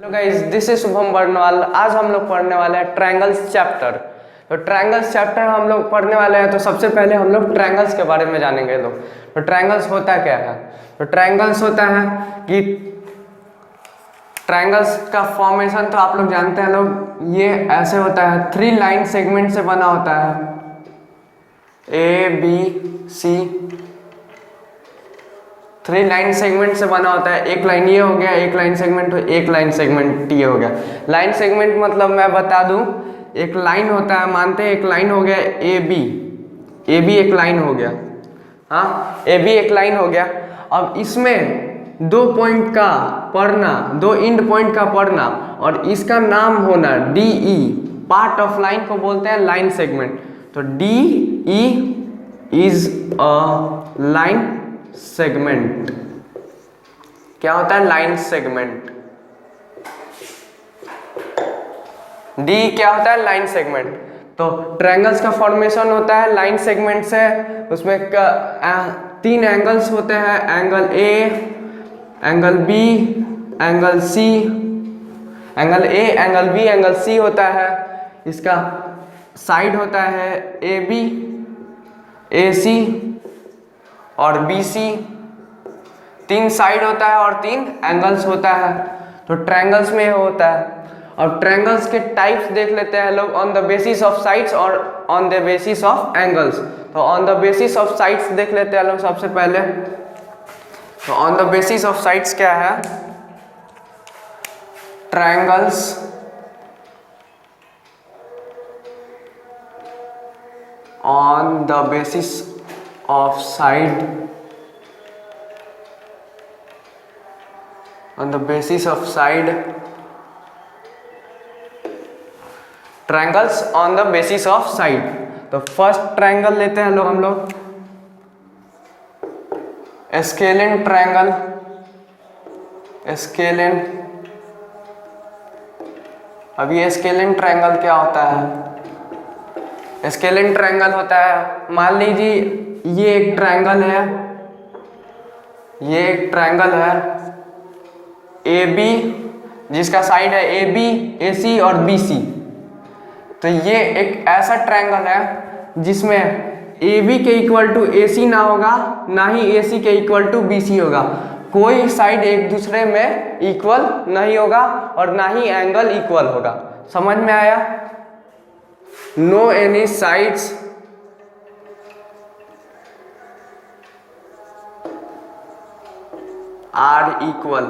Hello guys, this is Shubham Barnwal. आज हम लोग पढ़ने वाले हैं ट्रायंगल्स चैप्टर। तो ट्रायंगल्स चैप्टर हम लोग पढ़ने वाले हैं, तो सबसे पहले हम लोग ट्रायंगल्स के बारे में जानेंगे लोग। तो ट्रायंगल्स होता क्या है? तो ट्रायंगल्स होता है कि ट्रायंगल्स का फॉर्मेशन तो आप लोग जानते हैं लोग, ये ऐसे होता है, 3 लाइन सेगमेंट से बना होता है, A B C. 3 line segment से बना होता है। एक लाइन ये हो गया, एक लाइन सेगमेंट, एक लाइन सेगमेंट ये हो गया। लाइन सेगमेंट मतलब मैं बता दूं, एक लाइन होता है, मानते हैं एक लाइन हो गया ए बी एक लाइन हो गया, हाँ ए बी एक लाइन हो गया। अब इसमें 2 पॉइंट का पढ़ना, 2 एंड पॉइंट का पढ़ना और इसका नाम होना D E, part of line को बोलते हैं लाइन सेगमेंट। तो D E is a line segment. क्या होता है? Line segment. डी क्या होता है? Line segment. तो ट्रायंगल्स का फॉर्मेशन होता है लाइन सेगमेंट से। उसमें 3 एंगल्स होते हैं, angle A, angle B, angle C. Angle A, angle B, angle C होता है। इसका साइड होता है ए बी, ए सी और बी सी। 3 साइड होता है और 3 एंगल्स होता है। तो ट्रायंगल्स में होता है। और ट्रायंगल्स के टाइप्स देख लेते हैं लोग, on the basis of sides और on the basis of angles. तो on the basis of sides देख लेते हैं लोग सबसे पहले। तो on the basis of sides क्या है? Triangles on the basis of side, on the basis of side, triangles on the basis of side। तो फर्स्ट ट्रायंगल लेते हैं लोग हम लोग, स्केलिन ट्रायंगल। स्केलिन, अब ये स्केलिन ट्रायंगल क्या होता है? स्केलिन ट्रायंगल होता है, मान लीजिए ये एक ट्रायंगल है, ये एक ट्रायंगल है ए बी, जिसका साइड है ए बी, ए सी और बी सी। तो ये एक ऐसा ट्रायंगल है जिसमें ए बी के इक्वल टू ए सी ना होगा, ना ही ए सी के इक्वल टू बी सी होगा। कोई साइड एक दूसरे में इक्वल नहीं होगा और ना ही एंगल इक्वल होगा। समझ में आया? No any sides are equal.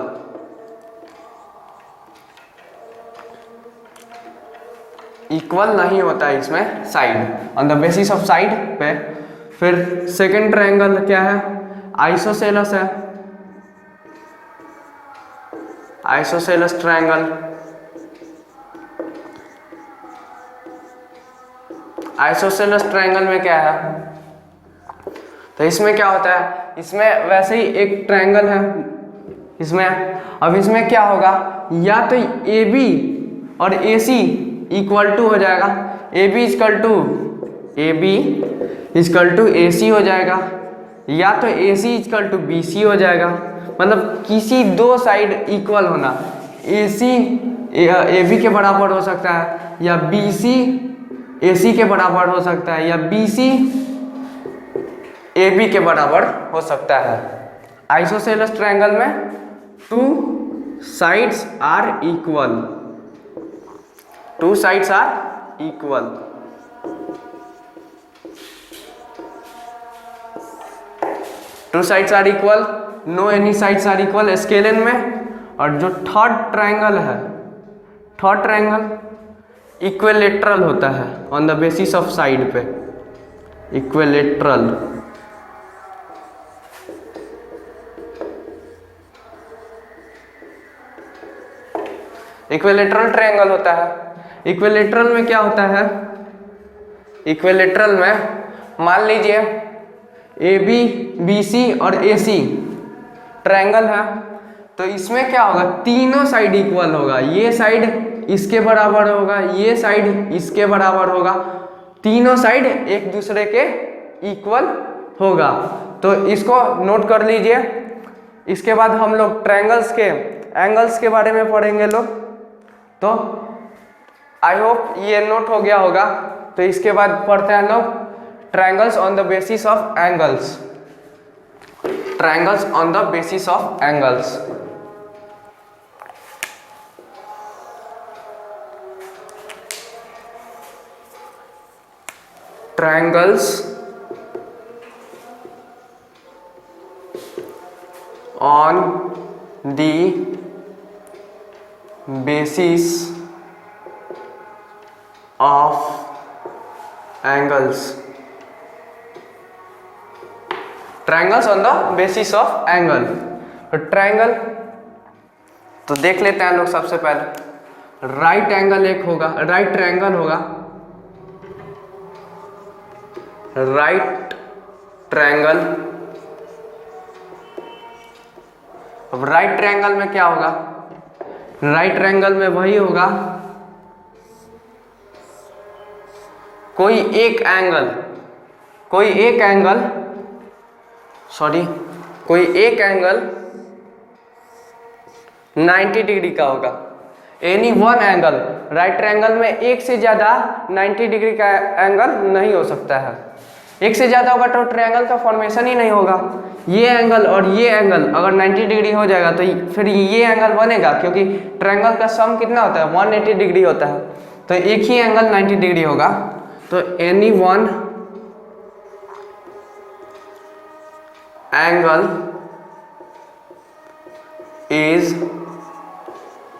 Equal नहीं होता है इसमें side, on the basis of side पे। फिर सेकंड ट्रायंगल क्या है? आइसोसेलस है, आइसोसेलस ट्रायंगल। आइसोसेलस ट्रायंगल में क्या है? तो इसमें क्या होता है? इसमें वैसे ही एक ट्रायंगल है इसमें। अब इसमें क्या होगा? या तो ए बी और ए सी इक्वल टू हो जाएगा, ए बी इजकल टू ए सी हो जाएगा, या तो ए सी इजकल टू बी सी हो जाएगा। मतलब किसी 2 साइड इक्वल होना, ए सी ए बी के बराबर हो सकता है, या बी सी ए सी के बराबर हो सकता है, या बी सी ए बी के बराबर हो सकता है। आइसोसेलस ट्रायंगल में 2 sides are equal, 2 sides are equal. Two sides are equal, no any sides are equal scalene में। और जो थर्ड ट्रायंगल है, थर्ड ट्रायंगल इक्विलेटरल होता है, on the basis of side पे। इक्विलेटरल, इक्विलेटरल ट्रायंगल होता है। इक्विलेटरल में क्या होता है? इक्विलेटरल में मान लीजिए ए बी, बी सी और ए सी ट्रायंगल है। तो इसमें क्या होगा? तीनों साइड इक्वल होगा। ये साइड इसके बराबर होगा, ये साइड इसके बराबर होगा, तीनों साइड एक दूसरे के इक्वल होगा। तो इसको नोट कर लीजिए। इसके बाद हम लोग ट्रायंगल्स के एंगल्स के बारे में पढ़ेंगे लोग। तो आई होप ये नोट हो गया होगा। तो इसके बाद पढ़ते हैं लोग triangles on the basis of angles. Triangles on the basis of angles. Triangles on the basis of angles। Triangles on the basis of angle. तो ट्रायंगल तो देख लेते हैं लोग। सबसे पहले राइट एंगल एक होगा, राइट ट्रायंगल होगा, राइट ट्रायंगल। अब राइट ट्रायंगल में क्या होगा? राइट ट्रायंगल में वही होगा, कोई एक एंगल 90 डिग्री का होगा। Any one angle. Right triangle में एक से ज्यादा 90 डिग्री का एंगल नहीं हो सकता है। एक से ज्यादा होगा तो ट्रायंगल का फॉर्मेशन ही नहीं होगा। ये एंगल और ये एंगल अगर 90 डिग्री हो जाएगा तो फिर ये एंगल बनेगा, क्योंकि ट्रायंगल का सम कितना होता है? 180 डिग्री होता है। तो एक ही एंगल 90 डिग्री होगा। तो any one angle is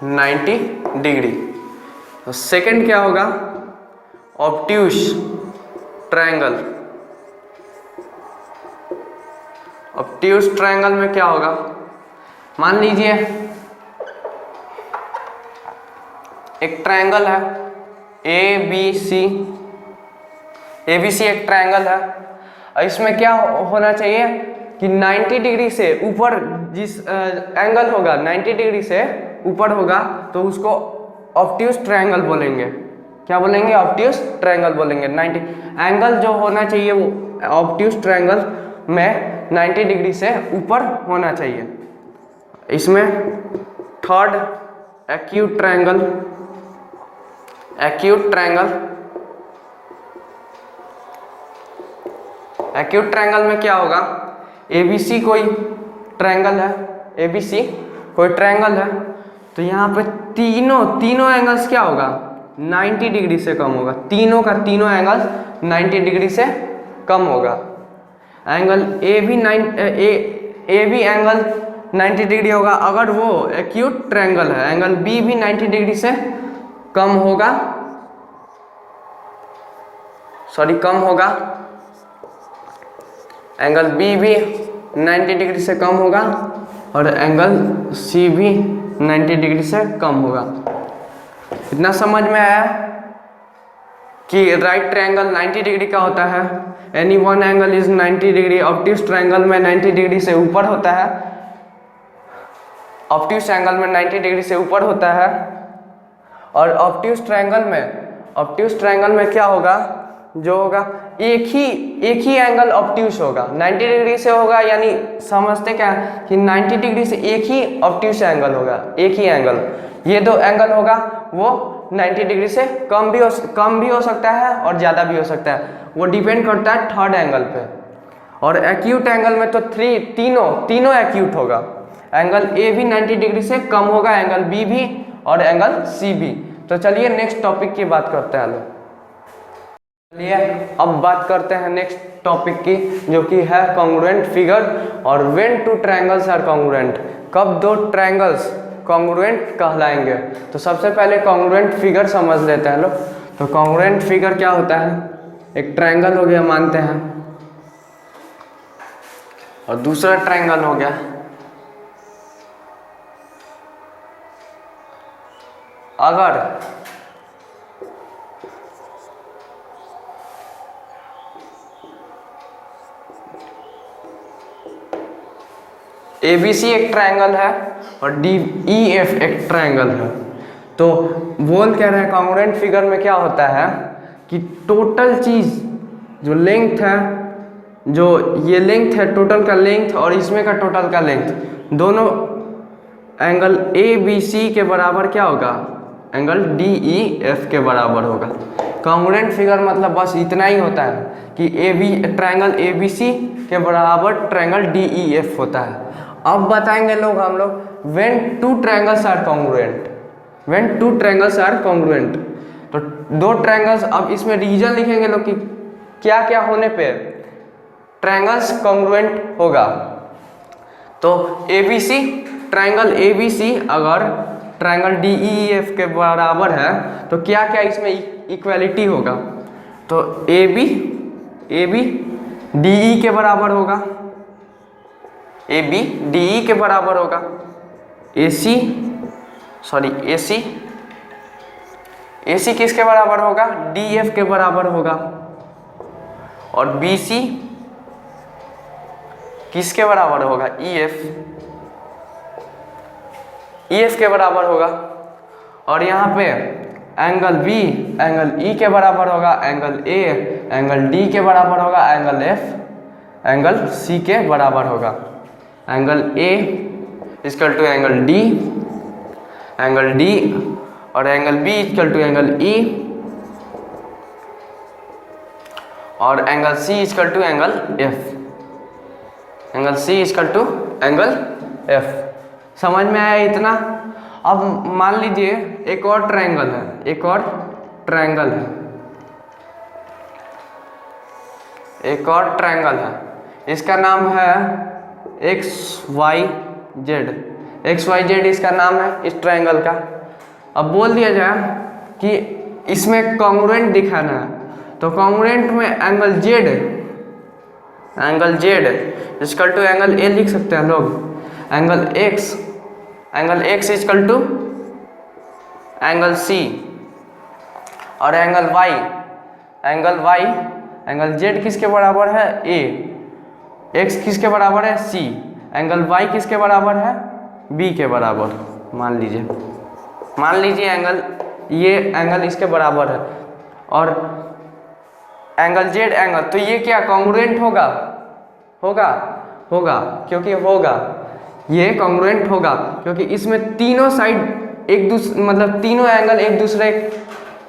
90 degree. तो सेकंड क्या होगा? Obtuse triangle. ऑब्ट्यूस ट्रायंगल में क्या होगा? मान लीजिए एक ट्रायंगल है ABC एक ट्रायंगल है। इसमें क्या होना चाहिए कि 90 डिग्री से ऊपर जिस एंगल होगा 90 डिग्री से ऊपर होगा तो उसको ऑब्ट्यूस ट्रायंगल बोलेंगे। क्या बोलेंगे? ऑब्ट्यूस ट्रायंगल बोलेंगे। 90 एंगल जो होना चाहिए वो ऑब्ट्यूस ट्रायंगल में 90 डिग्री से ऊपर होना चाहिए। इसमें third acute triangle. Acute triangle में क्या होगा? ABC कोई ट्रायंगल है, ABC कोई ट्रायंगल है। तो यहाँ पे तीनों एंगल्स क्या होगा? 90 डिग्री से कम होगा। तीनों एंगल्स 90 डिग्री से कम होगा। एंगल AB एंगल 90 डिग्री होगा अगर वो एक्यूट ट्रायंगल है। एंगल B भी 90 डिग्री से कम होगा, एंगल B भी 90 डिग्री से कम होगा और एंगल C भी 90 डिग्री से कम होगा। इतना समझ में आया कि राइट ट्रायंगल 90 डिग्री का होता है। Any one angle is 90 degree. Obtuse triangle में 90 डिग्री से ऊपर होता है। ऑब्ट्यूस एंगल में 90 डिग्री से ऊपर होता है। और ऑब्ट्यूस ट्रायंगल में क्या होगा? जो होगा एक ही एंगल ऑब्ट्यूस होगा। 90 डिग्री से होगा, यानी समझते क्या कि 90 डिग्री से एक ही ऑब्ट्यूस एंगल होगा, एक ही एंगल। ये दो एंगल होगा वो 90 डिग्री से कम भी हो सकता है और ज़्यादा भी हो सकता है। वो डिपेंड करता है थर्ड एंगल पे। और एक्यूट एंगल में तो तीनों एक्यूट होगा। एंगल A भी 90 डिग्री से कम होगा, एंगल B भी और एंगल C भी। तो चलिए नेक्स्ट टॉपिक की बात करते हैं लोग। चलिए अब बात करते हैं नेक्स्ट टॉपिक की, जो कि है कॉन्ग्रुएंट फिगर और when two triangles are congruent. कब दो ट्रायंगल्स कॉन्ग्रुएंट कहलाएंगे? तो सबसे पहले कॉन्ग्रुएंट फिगर समझ लेते हैं लोग। तो कॉन्ग्रुएंट फिगर क्या होता है? एक ट्रायंगल हो गया मानते हैं और दूसरा ट्रायंगल हो गया। अगर ABC एक ट्रायंगल है और DEF एक ट्रायंगल है, तो बोल कह रहे हैं कॉन्ग्रुएंट फिगर में क्या होता है कि टोटल चीज़ जो लेंथ है, जो ये लेंथ है टोटल का लेंथ और इसमें का टोटल का लेंथ, दोनों एंगल ABC के बराबर क्या होगा? एंगल डी ई एफ के बराबर होगा। कॉन्ग्रुएंट फिगर मतलब बस इतना ही होता है कि ट्रायंगल ए बी सी के बराबर ट्रायंगल डी ई एफ होता है। अब बताएंगे हम लोग when two triangles are congruent, when two triangles are congruent. तो दो ट्रायंगल्स, अब इसमें रीजन लिखेंगे लोग कि क्या क्या होने पे ट्रायंगल्स कॉन्ग्रुएंट होगा। तो ABC, ट्रायंगल ABC अगर ट्रायंगल DEF के बराबर है तो क्या क्या इसमें इक्वालिटी होगा। तो AB DE के बराबर होगा, AB DE के बराबर होगा, AC किसके बराबर होगा, DF के बराबर होगा, और BC किसके बराबर होगा, EF के बराबर होगा। और यहाँ पे एंगल B एंगल E के बराबर होगा, एंगल A एंगल D के बराबर होगा, एंगल F एंगल C के बराबर होगा। Angle A equal to angle D, angle D और angle B equal to angle E, और angle C equal to angle F, angle C equal to angle F। समझ में आया इतना। अब मान लीजिए एक और ट्रायंगल है, एक और ट्रायंगल है, एक और ट्रायंगल है, इसका नाम है XYZ इसका नाम है इस ट्रायंगल का। अब बोल दिया जाए कि इसमें कॉन्ग्रुएंट दिखाना है, तो कॉन्ग्रुएंट में angle Z equal to angle A लिख सकते हैं लोग, angle X equal to angle C, और एंगल Z किसके बराबर है, A, X किसके बराबर है, C, एंगल Y किसके बराबर है, B के बराबर। मान लीजिए ये एंगल इसके बराबर है, और एंगल Z एंगल, तो ये क्या कॉन्ग्रुएंट होगा, ये कॉन्ग्रुएंट होगा क्योंकि इसमें तीनों साइड मतलब तीनों एंगल एक दूसरे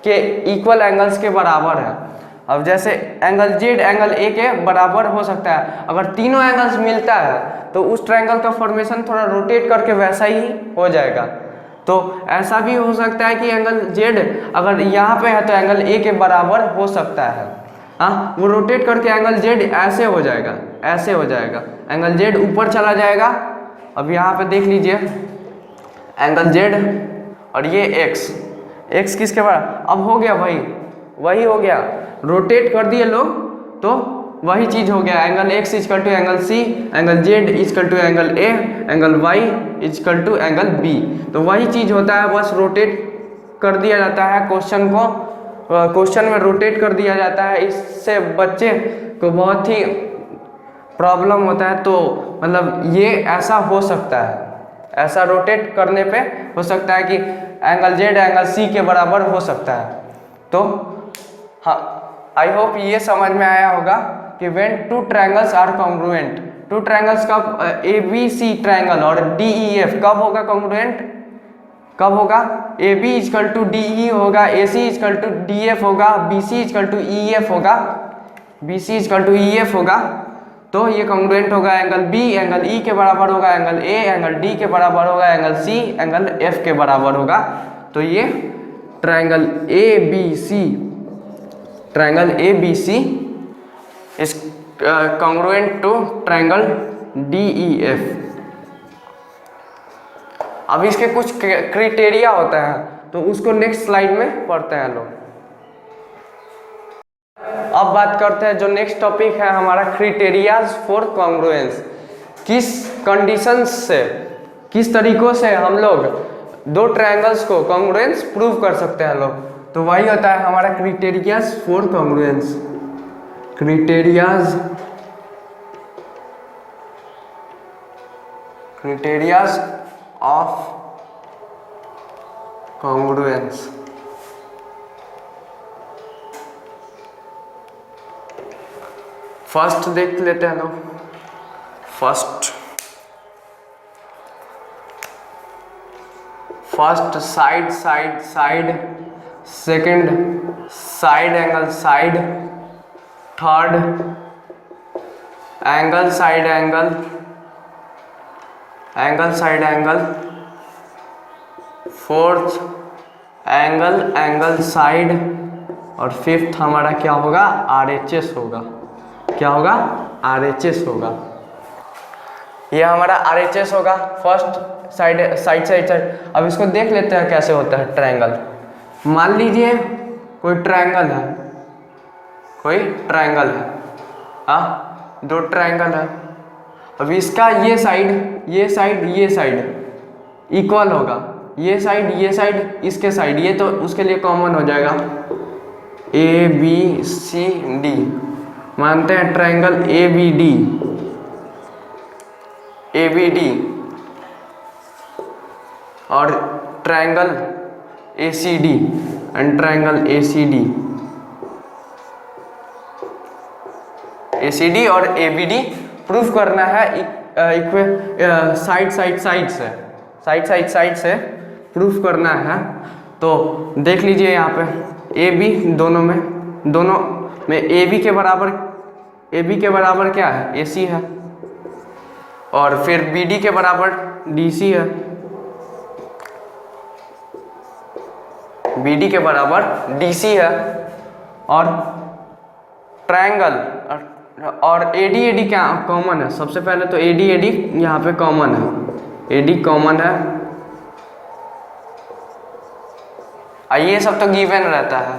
के इक्वल एंगल्स के बराबर है। अब जैसे एंगल Z एंगल A के बराबर हो सकता है, अगर तीनों एंगल्स मिलता है तो उस ट्रायंगल का फॉर्मेशन थोड़ा रोटेट करके वैसा ही हो जाएगा। तो ऐसा भी हो सकता है कि एंगल Z अगर यहाँ पे है तो एंगल A के बराबर हो सकता है, हाँ, वो रोटेट करके एंगल Z ऐसे हो जाएगा, एंगल Z ऊपर चला जाएगा। अब यहाँ पे देख लीजिए एंगल Z और ये X किसके बराबर, अब हो गया वही हो गया, रोटेट कर दिए लोग तो वही चीज हो गया, angle X equal to angle C, angle Z equal to angle A, angle Y equal to angle B। तो वही चीज होता है, बस रोटेट कर दिया जाता है क्वेश्चन में रोटेट कर दिया जाता है। इससे बच्चे को बहुत ही प्रॉब्लम होता है, तो मतलब ये ऐसा हो सकता है, ऐसा रोटेट करने पे हो सकता है कि एंगल Z एंगल C के बराबर हो सकता है। तो हाँ, आई होप ये समझ में आया होगा कि when two triangles are congruent, two triangles का ABC ट्रायंगल और DEF कब होगा कॉन्ग्रुएंट, कब होगा, AB इक्वल टू DE होगा, AC इक्वल टू DF होगा, BC इक्वल टू EF होगा, तो ये कॉन्ग्रुएंट होगा। एंगल B एंगल E के बराबर होगा, एंगल A एंगल D के बराबर होगा, एंगल C एंगल F के बराबर होगा। तो ये triangle ABC is congruent to triangle DEF। अब इसके कुछ क्राइटेरिया होता है, तो उसको नेक्स्ट स्लाइड में पढ़ते हैं लोग। अब बात करते हैं जो नेक्स्ट टॉपिक है हमारा, क्राइटेरियाज फॉर कॉन्ग्रुएंस। किस कंडीशंस से, किस तरीकों से हम लोग दो ट्रायंगल्स को कॉन्ग्रुएंस प्रूव कर सकते हैं लोग, तो वही होता है हमारा criterias for congruence. Criterias of congruence. First देख लेते हैं लोग। First side side side, second side angle side, third angle side angle, angle side angle, fourth angle angle side, और फिफ्थ हमारा क्या होगा, RHS होगा। क्या होगा, RHS होगा। यह हमारा RHS होगा, first side side side side. अब इसको देख लेते हैं कैसे होता है ट्रायंगल। मान लीजिए कोई ट्रायंगल है, कोई ट्रायंगल है, हाँ, दो ट्रायंगल है। अब इसका ये साइड ये साइड ये साइड इक्वल होगा, ये साइड इसके साइड, ये तो उसके लिए कॉमन हो जाएगा। ABCD मानते हैं ट्रायंगल ABD और triangle ACD and triangle ACD और ABD प्रूफ करना है साइड साइड से प्रूफ करना है। तो देख लीजिए यहाँ पे AB दोनों में AB के बराबर क्या है, AC है, और फिर BD के बराबर DC है, BD के बराबर DC है, और ट्रायंगल और AD क्या कॉमन है। सबसे पहले तो AD यहाँ पे कॉमन है, AD कॉमन है। ये सब तो गिवन रहता है,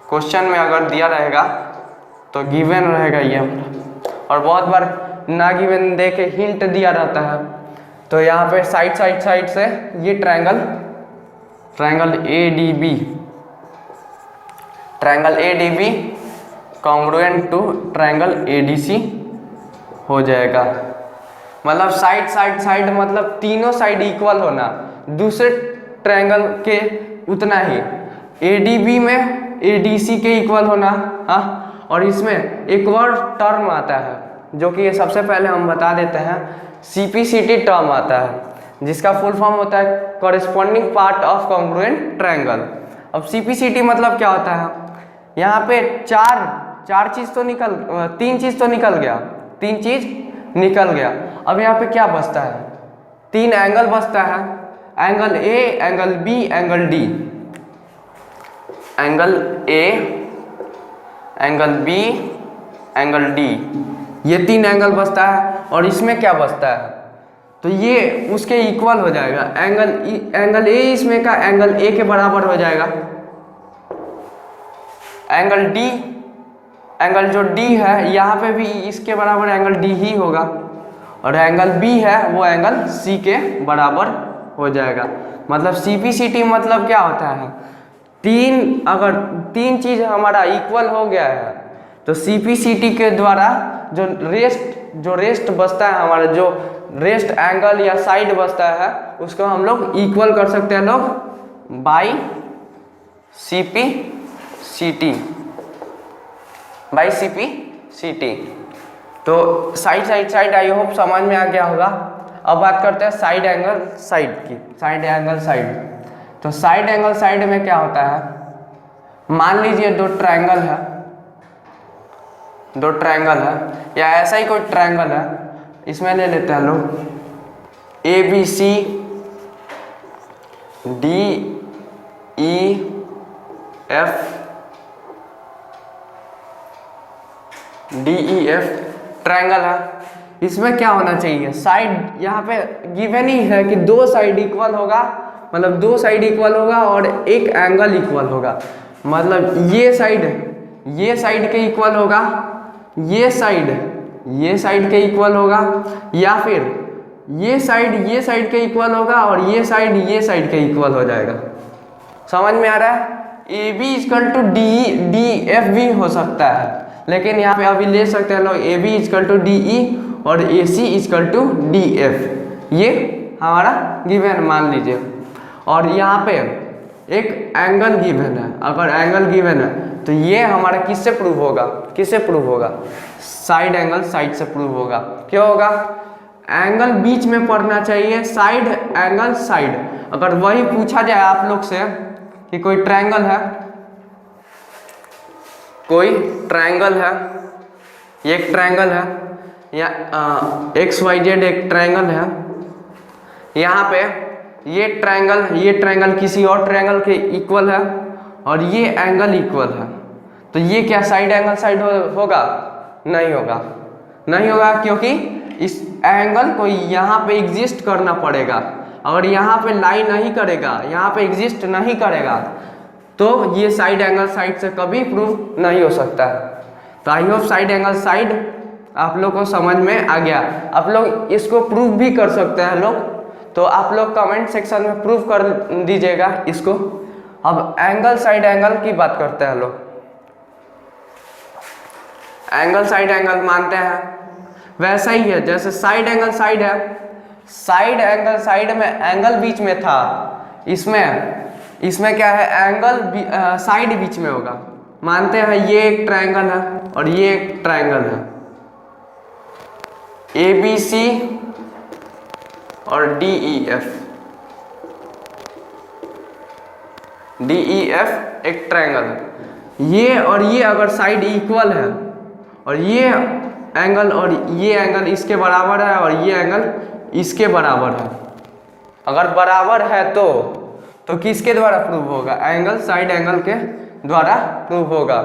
क्वेश्चन में अगर दिया रहेगा तो गिवन रहेगा ये, और बहुत बार ना गिवन दे के हिंट दिया रहता है। तो यहाँ पे साइड से ये triangle ADB congruent to triangle ADC हो जाएगा। मतलब साइड मतलब तीनों साइड इक्वल होना, दूसरे ट्रायंगल के उतना ही, ADB में ADC के इक्वल होना, हाँ। और इसमें एक और टर्म आता है जो कि ये सबसे पहले हम बता देते हैं, CPCT टर्म आता है, जिसका फुल फॉर्म होता है corresponding part of congruent triangle. अब CPCT मतलब क्या होता है, यहाँ पे तीन चीज तो निकल गया। अब यहाँ पे क्या बचता है, तीन एंगल बचता है, angle A, angle B, angle D। Angle A, angle B, angle D, ये तीन एंगल बचता है। और इसमें क्या बचता है, तो ये उसके इक्वल हो जाएगा। एंगल A इसमें का एंगल A के बराबर हो जाएगा। एंगल D, एंगल जो D है यहाँ पे भी इसके बराबर एंगल D ही होगा, और एंगल B है वो एंगल C के बराबर हो जाएगा। मतलब CPCT मतलब क्या होता है, अगर तीन चीज हमारा इक्वल हो गया है तो CPCT के द्वारा जो रेस्ट बचता है हमारा, जो रेस्ट एंगल या साइड बचता है, उसको हम लोग इक्वल कर सकते हैं बाई CPCT। तो साइड आई होप समझ में आ गया होगा। अब बात करते हैं साइड एंगल साइड की। तो साइड एंगल साइड में क्या होता है, मान लीजिए दो ट्रायंगल है या ऐसा ही कोई ट्रायंगल है, इसमें ले लेते हैं लोग ABC DEF ट्रायंगल है। इसमें क्या होना चाहिए, साइड यहाँ पे गिवन ही है कि दो साइड इक्वल होगा, मतलब दो साइड इक्वल होगा और एक एंगल इक्वल होगा। मतलब ये साइड के इक्वल होगा, ये साइड के इक्वल होगा, या फिर ये साइड के इक्वल होगा और ये साइड के इक्वल हो जाएगा। समझ में आ रहा है। AB इक्वल टू DEF भी हो सकता है, लेकिन यहाँ पे अभी ले सकते हैं लोग AB इक्वल टू DE और AC इक्वल टू DF, ये हमारा गिवन मान लीजिए। और यहाँ पे एक एंगल गिवन है, अगर एंगल गिवन है तो ये हमारा किससे प्रूव होगा, साइड एंगल साइड से प्रूव होगा। क्या होगा, एंगल बीच में पड़ना चाहिए, साइड एंगल साइड। अगर वही पूछा जाए आप लोग से कि कोई ट्रायंगल है, कोई ट्रायंगल है, ये एक ट्रायंगल है या XYZ एक ट्रायंगल है, यहाँ पे ये ट्रायंगल किसी और ट्रायंगल के इक्वल है और ये एंगल इक्वल है, तो ये क्या साइड एंगल साइड होगा? नहीं होगा, नहीं होगा, क्योंकि इस एंगल को यहाँ पे एग्जिस्ट करना पड़ेगा। अगर यहाँ पे लाई नहीं करेगा, यहाँ पे एग्जिस्ट नहीं करेगा, तो ये साइड एंगल साइड से कभी प्रूव नहीं हो सकता। तो I hope side angle side आप लोग को समझ में आ गया। आप लोग इसको प्रूव भी कर सकते हैं लोग, तो आप लोग कमेंट सेक्शन में प्रूव कर दीजिएगा इसको। अब एंगल साइड एंगल की बात करते हैं लोग। एंगल साइड एंगल मानते हैं वैसा ही है जैसे साइड एंगल साइड है। साइड एंगल साइड में एंगल बीच में था, इसमें क्या है, एंगल साइड बीच में होगा। मानते हैं ये एक ट्रायंगल है और ये एक ट्रायंगल है, ABC और DEF एक ट्रायंगल है। ये और ये अगर साइड इक्वल है और ये एंगल इसके बराबर है और ये एंगल इसके बराबर है, अगर बराबर है तो किसके द्वारा प्रूव होगा? एंगल साइड एंगल के द्वारा प्रूव होगा।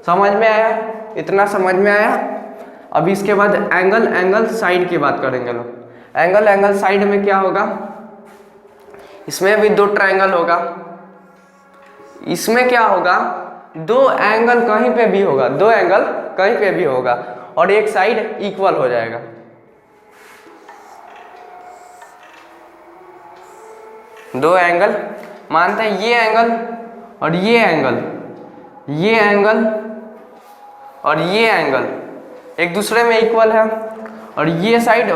समझ में आया? इतना समझ में आया? अब इसके बाद एंगल साइड की बात करेंगे लोग। एंगल साइड में क्या होगा? इसमें भी दो ट्रायंगल होगा। इसमें क्या होगा? दो एंगल कहीं पे भी होगा, दो एंगल कहीं पे भी होगा और एक साइड इक्वल हो जाएगा। दो एंगल मानते हैं, ये एंगल और ये एंगल, ये एंगल और ये एंगल एक दूसरे में इक्वल है और ये साइड,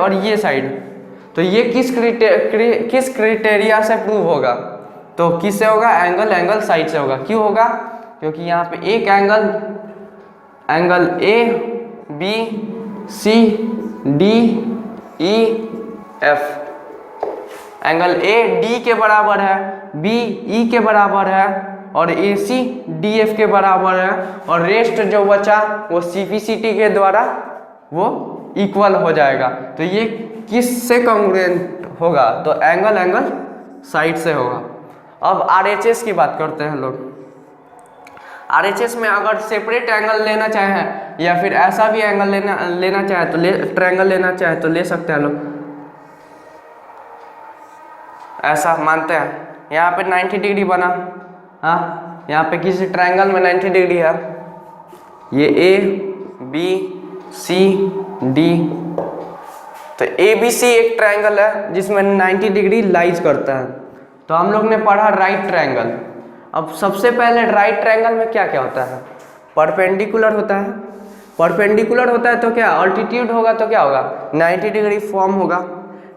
तो ये किस क्राइटेरिया से प्रूव होगा? तो किससे होगा? एंगल साइड से होगा। क्यों होगा? क्योंकि यहाँ पे एक angle A B C D E F, angle A D के बराबर है, B E के बराबर है और AC DF के बराबर है और रेस्ट जो बचा वो CPCT के द्वारा वो इक्वल हो जाएगा। तो ये किससे कॉन्ग्रुएंट होगा? तो एंगल साइड से होगा। अब RHS की बात करते हैं लोग। RHS में अगर सेपरेट एंगल लेना चाहें या फिर ऐसा भी एंगल लेना चाहे तो ट्रायंगल लेना चाहे तो ले सकते हैं लोग। ऐसा मानते हैं यहाँ पे 90 डिग्री बना, हाँ, यहाँ पे किसी ट्रायंगल में 90 डिग्री है, ये A B C D, तो ABC एक ट्रायंगल है जिसमें 90 डिग्री लाइज करता है। तो हम लोग ने पढ़ा राइट ट्रायंगल। अब सबसे पहले राइट ट्रायंगल में क्या क्या होता है? परपेंडिकुलर होता है। परपेंडिकुलर होता है तो क्या अल्टीट्यूड होगा, तो क्या होगा? 90 डिग्री फॉर्म होगा।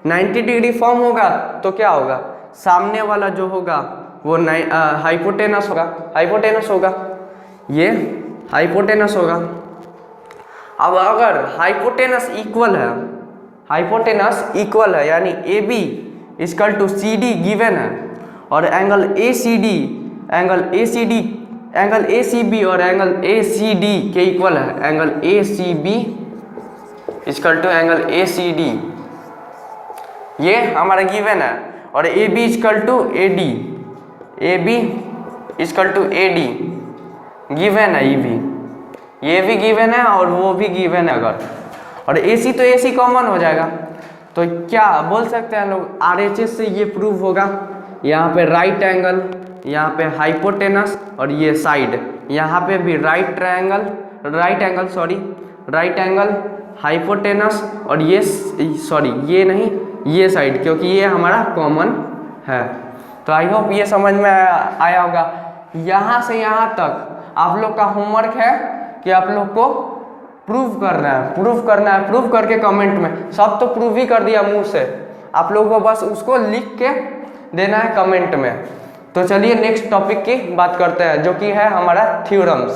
90 डिग्री फॉर्म होगा तो क्या होगा? सामने वाला जो होगा वो हाइपोटेनस होगा, ये हाइपोटेनस होगा। अब अगर हाइपोटेनस इक्वल है यानी AB equal to CD given है और एंगल ACB और एंगल ACD के इक्वल है, angle ACB equal to angle ACD, ये हमारा गिवन है और AB equal to AD, given है, ये भी गिवन है और वो भी गिवन है। अगर और AC तो AC कॉमन हो जाएगा, तो क्या बोल सकते हैं लोग? RHS से ये प्रूव होगा। यहाँ पे राइट एंगल, यहाँ पे हाइपोटेनस और ये साइड, यहाँ पे भी राइट एंगल हाइपोटेनस और ये साइड, क्योंकि ये हमारा कॉमन है। तो आई होप ये समझ में आया होगा। यहाँ से यहाँ तक आप लोग का होमवर्क है कि आप लोग को प्रूव करना है, प्रूव करके कमेंट में। सब तो प्रूव ही कर दिया मुंह से, आप लोगों को बस उसको लिख के देना है कमेंट में। तो चलिए नेक्स्ट टॉपिक की बात करते हैं जो कि है हमारा थ्योरम्स।